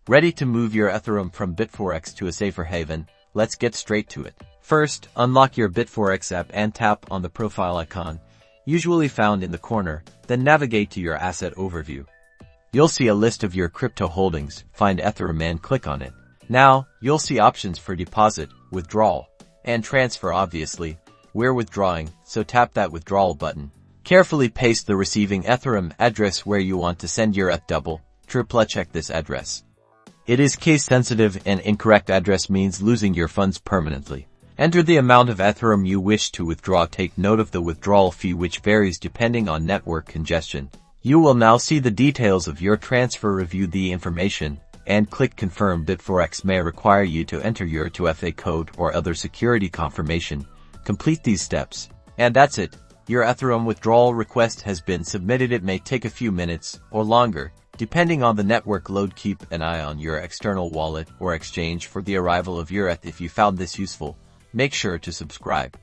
Ready to move your Ethereum from Bitforex to a safer haven? Let's get straight to it. First, unlock your Bitforex app and tap on the profile icon, usually found in the corner, then navigate to your asset overview. You'll see a list of your crypto holdings, find Ethereum and click on it. Now, you'll see options for deposit, withdrawal, and transfer obviously. We're withdrawing, so tap that withdrawal button. Carefully paste the receiving Ethereum address where you want to send your ETH. Double, triple check this address. It is case sensitive and incorrect address means losing your funds permanently. Enter the amount of Ethereum you wish to withdraw. Take note of the withdrawal fee which varies depending on network congestion. You will now see the details of your transfer. Review the information and click confirm. Bitforex may require you to enter your 2FA code or other security confirmation. Complete these steps. And that's it. Your Ethereum withdrawal request has been submitted. It may take a few minutes or longer, depending on the network load. Keep an eye on your external wallet or exchange for the arrival of your ETH. If you found this useful, make sure to subscribe.